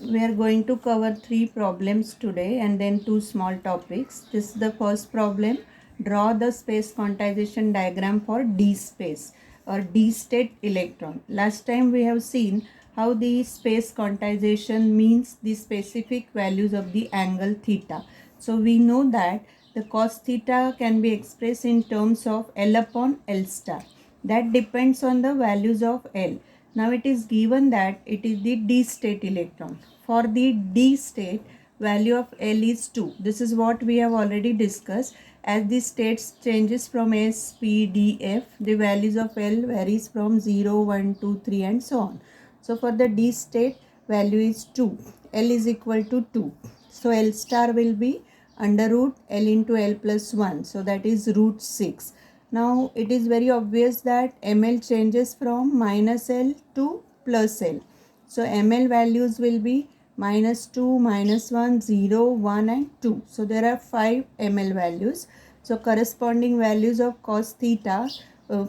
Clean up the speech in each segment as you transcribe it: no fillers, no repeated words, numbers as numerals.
We are going to cover 3 problems today and then 2 small topics. This is the first problem. Draw the space quantization diagram for D space or D state electron. Last time we have seen how the space quantization means the specific values of the angle theta. So we know that the cos theta can be expressed in terms of L upon L star. That depends on the values of L. Now it is given that it is the D state electron. For the D state, value of L is 2. This is what we have already discussed. As the states changes from S, P, D, F, the values of L varies from 0, 1, 2, 3 and so on. So for the D state, value is 2. L is equal to 2. So L star will be under root L into L plus 1. So that is root 6. Now it is very obvious that ml changes from minus L to plus L. So ml values will be minus 2, minus 1, 0, 1 and 2. So there are 5 ml values. So corresponding values of cos theta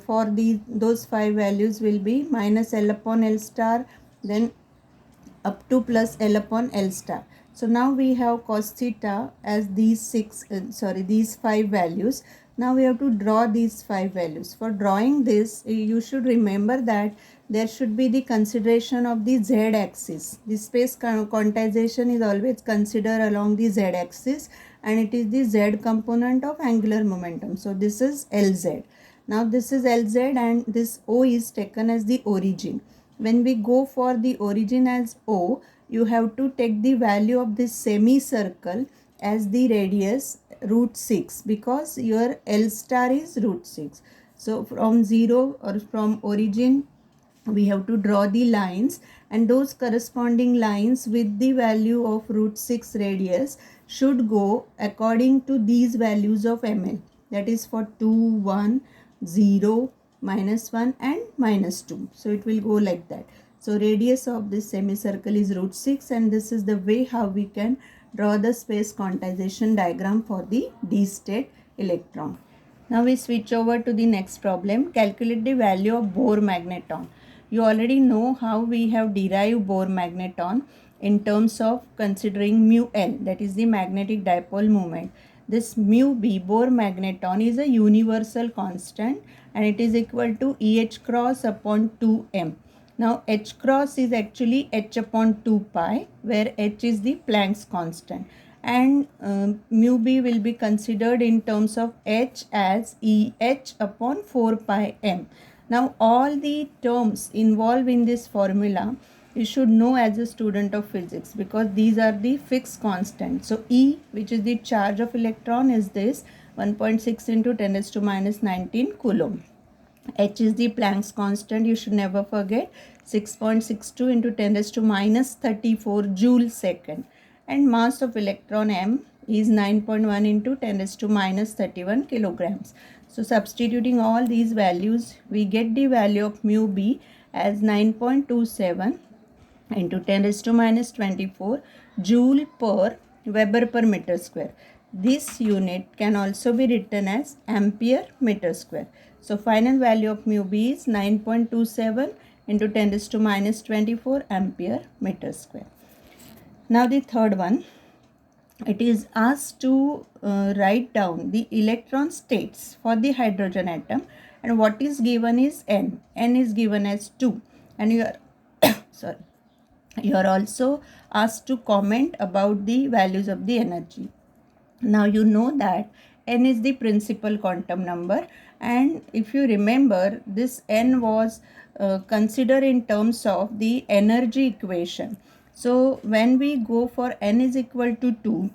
for those 5 values will be minus L upon L star, then up to plus L upon L star. So now we have cos theta as these 5 values. Now we have to draw these 5 values. For drawing this, you should remember that there should be the consideration of the z axis. The space quantization is always considered along the z axis and it is the z component of angular momentum. So this is Lz. Now this is Lz and this O is taken as the origin. When we go for the origin as O, you have to take the value of this semicircle as the radius root 6 because your L star is root 6. So from 0 or from origin, we have to draw the lines and those corresponding lines with the value of root 6 radius should go according to these values of ml. That is for 2, 1, 0, minus 1 and minus 2. So it will go like that. So radius of this semicircle is root 6 and this is the way how we can draw the space quantization diagram for the D state electron. Now we switch over to the next problem. Calculate the value of Bohr magneton. You already know how we have derived Bohr magneton in terms of considering mu L, that is the magnetic dipole moment. This mu B, Bohr magneton, is a universal constant and it is equal to EH cross upon 2m. Now H cross is actually H upon 2 pi where H is the Planck's constant and mu B will be considered in terms of H as EH upon 4 pi m. Now all the terms involved in this formula you should know as a student of physics because these are the fixed constants. So E, which is the charge of electron, is this 1.6 into 10 raised to minus 19 coulomb. H is the Planck's constant, you should never forget, 6.62 into 10 raised to minus 34 joule second. And mass of electron M is 9.1 into 10 raised to minus 31 kilograms. So substituting all these values, we get the value of mu B as 9.27 into 10 raised to minus 24 joule per Weber per meter square. This unit can also be written as ampere meter square. So final value of mu B is 9.27 into 10 raised to minus 24 ampere meter square. Now the third one, it is asked to write down the electron states for the hydrogen atom and what is given is N. N is given as 2 and you are sorry. You are also asked to comment about the values of the energy. Now you know that N is the principal quantum number and if you remember this N was considered in terms of the energy equation. So when we go for N is equal to 2,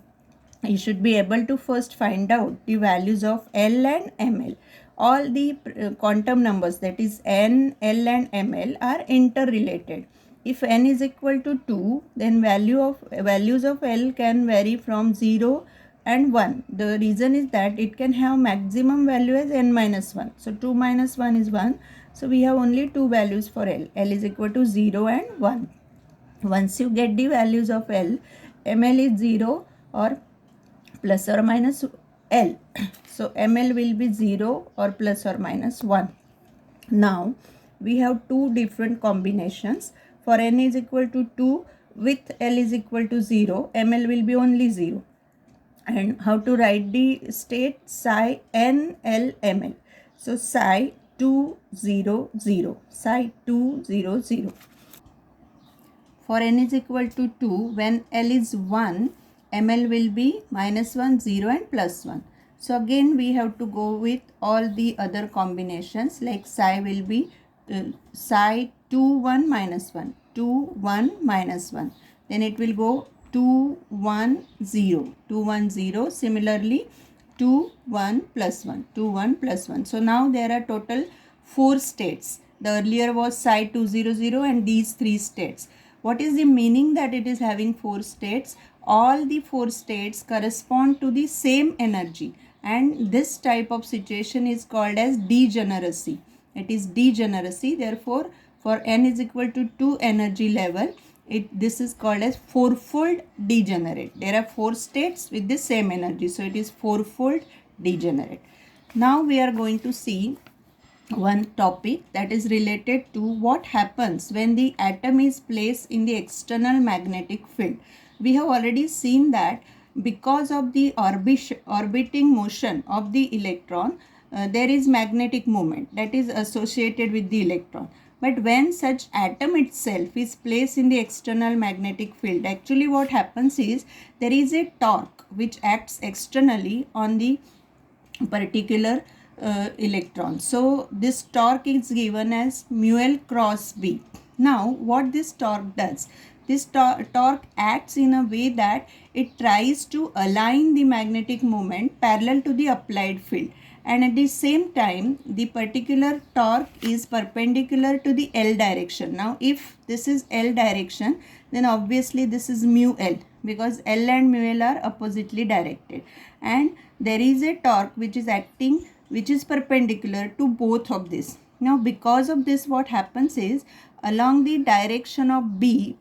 you should be able to first find out the values of L and ML. All the quantum numbers, that is N, L and ML, are interrelated. If N is equal to 2, then values of L can vary from 0 and 1. The reason is that it can have maximum value as N minus 1. So 2 minus 1 is 1. So we have only 2 values for L. L is equal to 0 and 1. Once you get the values of L, ML is 0 or plus or minus L. So ML will be 0 or plus or minus 1. Now we have two different combinations. For N is equal to 2, with L is equal to 0, ML will be only 0. And how to write the state? Psi N L ML. So psi 2 0 0, psi 2 0 0. For n is equal to 2, when L is 1, ML will be -1, 0 and +1. So again we have to go with all the other combinations, like psi will be psi 2 1 -1, 2 1 -1. Then it will go 2 1 0, 2 1 0. Similarly 2 1 +1, 2 1 +1. So now there are total 4 states. The earlier was psi 2 0 0 and these 3 states. What is the meaning that it is having 4 states? All the 4 states correspond to the same energy, and this type of situation is called as degeneracy. It is degeneracy. Therefore, for n is equal to 2 energy level, this is called as fourfold degenerate. There are 4 states with the same energy, so it is fourfold degenerate. Now we are going to see one topic that is related to what happens when the atom is placed in the external magnetic field. We have already seen that because of the orbiting motion of the electron, there is magnetic moment that is associated with the electron. But when such atom itself is placed in the external magnetic field, actually what happens is there is a torque which acts externally on the particular electron. So this torque is given as mu L cross B. Now what this torque does? This torque acts in a way that it tries to align the magnetic moment parallel to the applied field, and at the same time the particular torque is perpendicular to the L direction. Now if this is L direction, then obviously this is mu L, because L and mu L are oppositely directed, and there is a torque which is acting, which is perpendicular to both of this. Now because of this, what happens is along the direction of B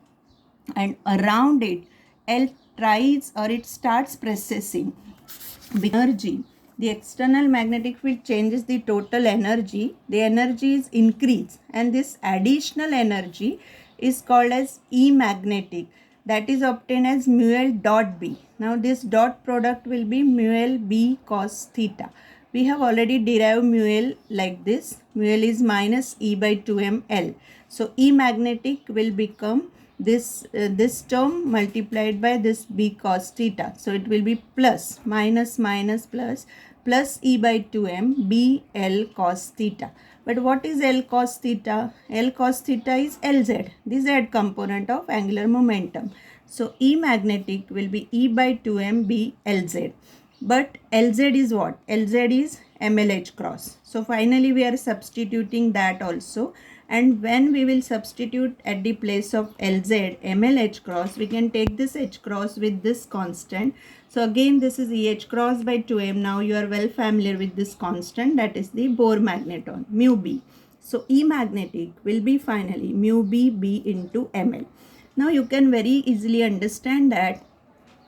and around it, L tries or it starts precessing energy. The external magnetic field changes the total energy. The energy is increased, and this additional energy is called as E magnetic. That is obtained as mu L dot B. Now this dot product will be mu L B cos theta. We have already derived mu L like this. Mu L is minus E by 2m L. So E magnetic will become this term multiplied by this B cos theta. So it will be plus minus minus plus E by 2m B L cos theta. But what is L cos theta? L cos theta is Lz, the z component of angular momentum. So E magnetic will be E by 2m B Lz. But Lz is what? Lz is MLH cross. So finally we are substituting that also. And when we will substitute at the place of Lz MLH cross, we can take this H cross with this constant. So again this is EH cross by 2m. Now you are well familiar with this constant, that is the Bohr magneton, mu B. So E magnetic will be finally mu B B into ML. Now you can very easily understand that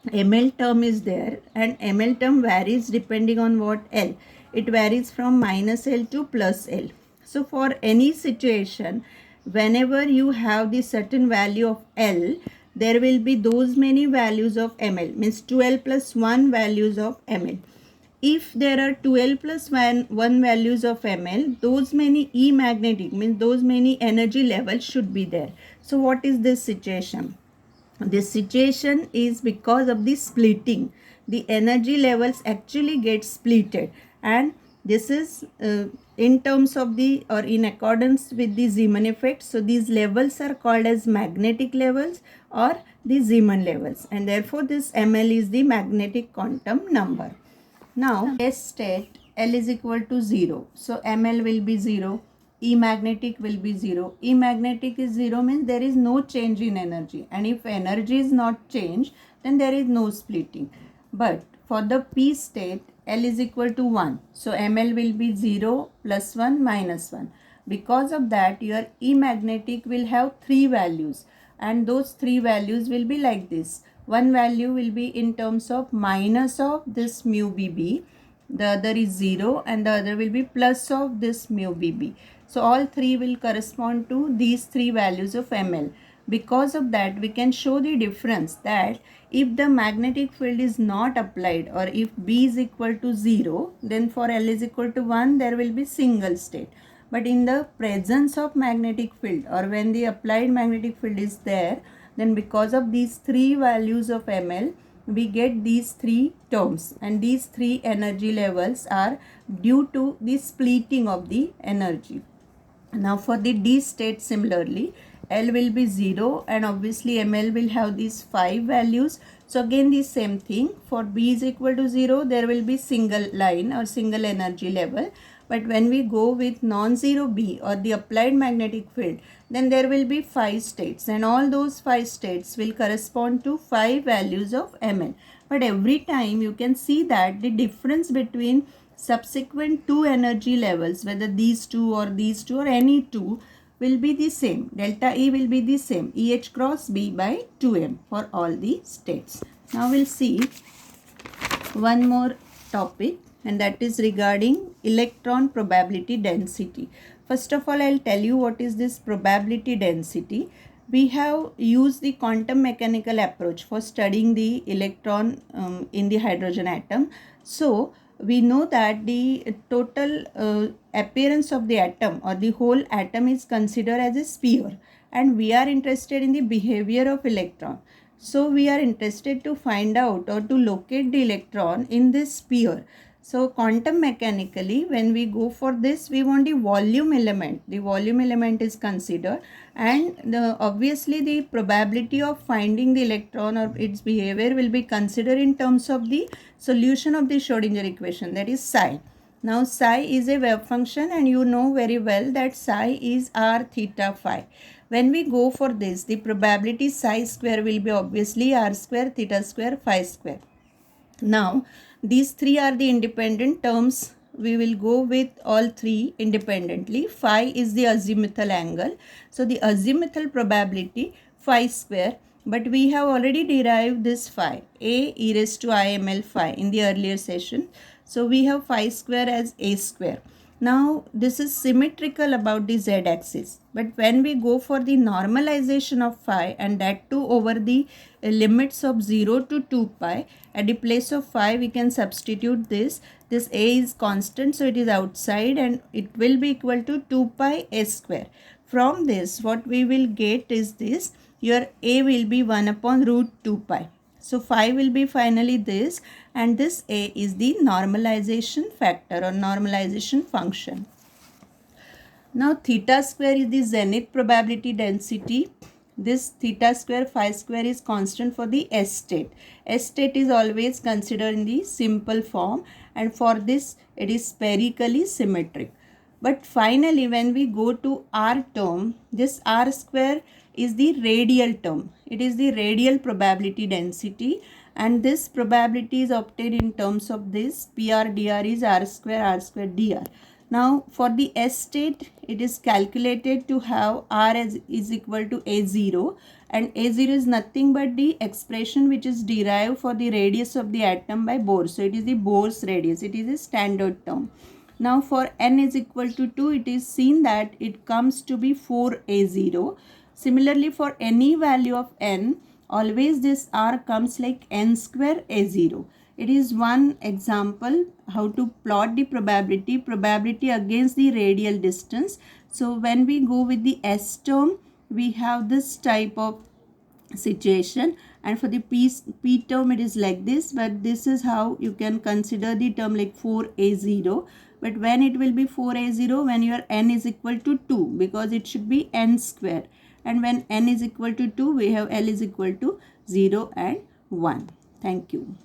ML term is there, and ML term varies depending on what? L. It varies from minus L to plus L. So for any situation, whenever you have the certain value of L, there will be those many values of ML, means 2L plus 1 values of ML. If there are 2L plus 1 values of ML, those many E magnetic, means those many energy levels should be there. So what is this situation? This situation is because of the splitting. The energy levels actually get splitted, and this is in terms of the, or in accordance with the Zeeman effect. So these levels are called as magnetic levels or the Zeeman levels, and therefore this ML is the magnetic quantum number. Now test state L is equal to 0. So ML will be 0. E magnetic will be 0. E magnetic is 0 means there is no change in energy, and if energy is not changed, then there is no splitting. But for the P state, L is equal to 1. So ML will be 0 plus 1 minus 1. Because of that, your E magnetic will have 3 values, and those 3 values will be like this. One value will be in terms of minus of this mu BB, the other is 0, and the other will be plus of this mu BB. So all 3 will correspond to these 3 values of ML. Because of that, we can show the difference that if the magnetic field is not applied, or if B is equal to 0, then for L is equal to 1, there will be single state. But in the presence of magnetic field, or when the applied magnetic field is there, then because of these three values of ML, we get these three terms, and these three energy levels are due to the splitting of the energy. Now for the D state, similarly, L will be 0 and obviously ML will have these 5 values. So again the same thing, for B is equal to 0, there will be single line or single energy level. But when we go with non-zero B or the applied magnetic field, then there will be 5 states, and all those 5 states will correspond to 5 values of ML. But every time you can see that the difference between subsequent two energy levels, whether these two or any two, will be the same. Delta E will be the same, EH cross B by 2m for all the states. Now we'll see one more topic, and that is regarding electron probability density. First of all, I'll tell you what is this probability density. We have used the quantum mechanical approach for studying the electron in the hydrogen atom. So we know that the total appearance of the atom or the whole atom is considered as a sphere, and we are interested in the behavior of electron. So we are interested to find out or to locate the electron in this sphere. So quantum mechanically, when we go for this, we want the volume element. The volume element is considered, and obviously the probability of finding the electron or its behavior will be considered in terms of the solution of the Schrodinger equation, that is psi. Now psi is a wave function, and you know very well that psi is r theta phi. When we go for this, the probability psi square will be obviously r square theta square phi square. Now these three are the independent terms. We will go with all three independently. Phi is the azimuthal angle, so the azimuthal probability phi square. But we have already derived this phi, a e raised to iml phi, in the earlier session. So we have phi square as a square. Now this is symmetrical about the z axis, but when we go for the normalization of phi, and that too over the limits of 0 to 2 pi, at the place of phi we can substitute this a is constant, so it is outside, and it will be equal to 2 pi a square. From this what we will get is this, your a will be 1 upon root 2 pi. So phi will be finally this, and this a is the normalization factor or normalization function. Now theta square is the zenith probability density. This theta square phi square is constant for the S state. S state is always considered in the simple form, and for this it is spherically symmetric. But finally when we go to R term, this R square is the radial term. It is the radial probability density, and this probability is obtained in terms of this PR dr is R square dr. Now for the S state, it is calculated to have R as is equal to A0, and A0 is nothing but the expression which is derived for the radius of the atom by Bohr. So it is the Bohr's radius. It is a standard term. Now for n is equal to 2, it is seen that it comes to be 4A0. Similarly for any value of n, always this R comes like n square A0. It is one example how to plot the probability against the radial distance. So when we go with the S term, we have this type of situation, and for the P term it is like this, but this is how you can consider the term like 4A0. But when it will be 4A0, when your n is equal to 2, because it should be n square, and when n is equal to 2, we have L is equal to 0 and 1. Thank you.